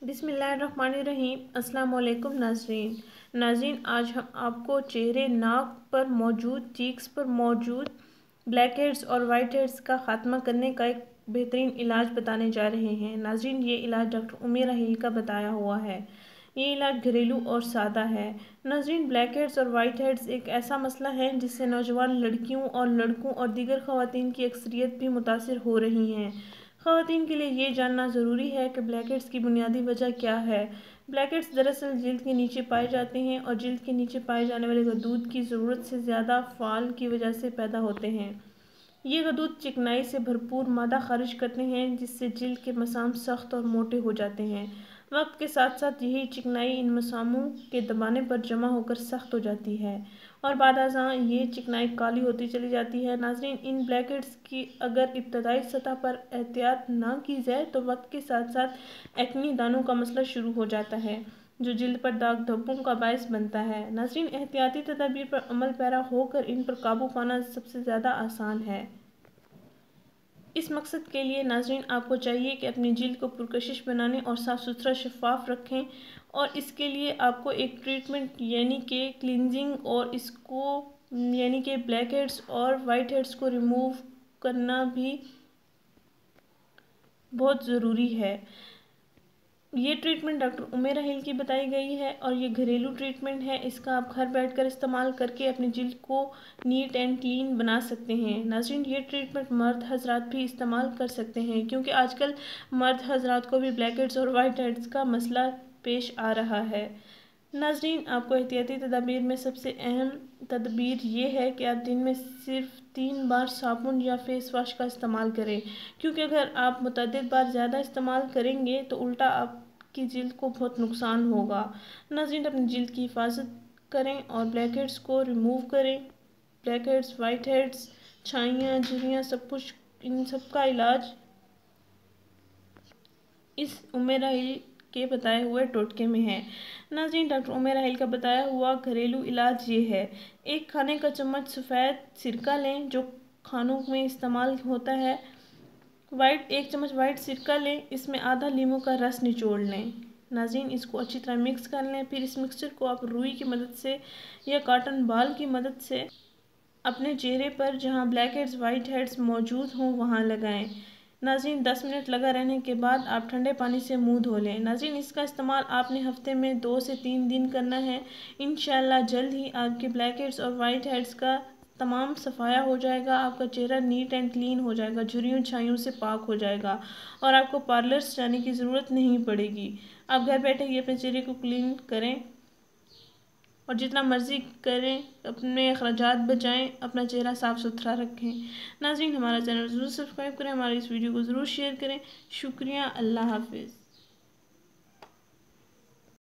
बिस्मिल्लाहिर्रहमानिर्रहीम। अस्सलाम वालेकुम नाज़रीन, आज हम आपको चेहरे, नाक पर मौजूद, चीक्स पर मौजूद ब्लैक हेड्स और वाइट हेड्स का ख़ात्मा करने का एक बेहतरीन इलाज बताने जा रहे हैं। नाज़रीन, ये इलाज डॉक्टर उमेर अहील का बताया हुआ है। ये इलाज घरेलू और सादा है। नाज़रीन, ब्लैक हेड्स और वाइट हेड्स एक ऐसा मसला है जिससे नौजवान लड़कियों और लड़कों और दीगर ख़वातीन की अक्सरियत भी मुतासिर हो रही हैं। ख़वातीन के लिए ये जानना ज़रूरी है कि ब्लैक हेड्स की बुनियादी वजह क्या है। ब्लैक हेड्स दरअसल जिल्द के नीचे पाए जाते हैं और जिल्द के नीचे पाए जाने वाले गदूद की ज़रूरत से ज़्यादा फ़ाल की वजह से पैदा होते हैं। ये गदूद चिकनाई से भरपूर मादा खारिज करते हैं जिससे जिल्द के मसाम सख्त और मोटे हो जाते हैं। वक्त के साथ साथ यही चिकनाई इन मसामों के दबाने पर जमा होकर सख्त हो जाती है और बाद-अज़ां ये चिकनाई काली होती चली जाती है। नाज़रीन, इन ब्लैक हेड्स की अगर इब्तदाई सतह पर एहतियात ना की जाए तो वक्त के साथ साथ एक्नी दानों का मसला शुरू हो जाता है जो जिल्द पर दाग धब्बों का बायस बनता है। नाज़रीन, एहतियाती तदाबीर पर अमल पैरा होकर इन पर काबू पाना सबसे ज़्यादा आसान है। इस मकसद के लिए नाज़रीन आपको चाहिए कि अपनी जिल्द को पुरकशिश बनाने और साफ़ सुथरा शफ़ाफ रखें और इसके लिए आपको एक ट्रीटमेंट यानी कि क्लिनजिंग और इसको यानी कि ब्लैक हेड्स और वाइट हेड्स को रिमूव करना भी बहुत ज़रूरी है। ये ट्रीटमेंट डॉक्टर उमेर अहील की बताई गई है और ये घरेलू ट्रीटमेंट है। इसका आप घर बैठकर इस्तेमाल करके अपनी जिल्द को नीट एंड क्लीन बना सकते हैं। नाज़रीन, ये ट्रीटमेंट मर्द हज़रात भी इस्तेमाल कर सकते हैं क्योंकि आजकल मर्द हज़रात को भी ब्लैक हेड्स और वाइट हेड्स का मसला पेश आ रहा है। नाज़रीन, आपको एहतियाती तदाबीर में सबसे अहम तदबीर ये है कि आप दिन में सिर्फ 3 बार साबुन या फेस वाश का इस्तेमाल करें क्योंकि अगर आप मुतअद्दिद बार ज़्यादा इस्तेमाल करेंगे तो उल्टा आपकी जिल्द को बहुत नुकसान होगा। नाज़रीन, अपनी जिल्द की हिफाजत करें और ब्लैक हेड्स को रिमूव करें। ब्लैक हेड्स, वाइट हेड्स, छाइयाँ, झुर्रियाँ, सब कुछ, इन सब का इलाज इस उमेर अहील के बताए हुए टोटके में है। नाज़रीन, डॉक्टर उमेर अहील का बताया हुआ घरेलू इलाज ये है। 1 खाने का चम्मच सफ़ेद सिरका लें जो खानों में इस्तेमाल होता है। 1 चम्मच वाइट सिरका लें, इसमें आधा लीमू का रस निचोड़ लें। नाज़रीन, इसको अच्छी तरह मिक्स कर लें। फिर इस मिक्सचर को आप रुई की मदद से या कॉटन बाल की मदद से अपने चेहरे पर जहाँ ब्लैक हेड्स वाइट हेड्स मौजूद हों वहाँ लगाएं। नाज़रीन, 10 मिनट लगा रहने के बाद आप ठंडे पानी से मुंह धो लें। नाज़रीन, इसका इस्तेमाल आपने हफ्ते में 2 से 3 दिन करना है। इंशाअल्लाह जल्द ही आपके ब्लैक हेड्स और वाइट हेड्स का तमाम सफाया हो जाएगा। आपका चेहरा नीट एंड क्लीन हो जाएगा, झुर्रियों छाइयों से पाक हो जाएगा और आपको पार्लर्स जाने की ज़रूरत नहीं पड़ेगी। आप घर बैठे ही अपने चेहरे को क्लीन करें और जितना मर्ज़ी करें, अपने अखराजात बचाएं, अपना चेहरा साफ़ सुथरा रखें। नाज़रीन, हमारा चैनल ज़रूर सब्सक्राइब करें, हमारी इस वीडियो को ज़रूर शेयर करें। शुक्रिया। अल्लाह हाफ़िज़।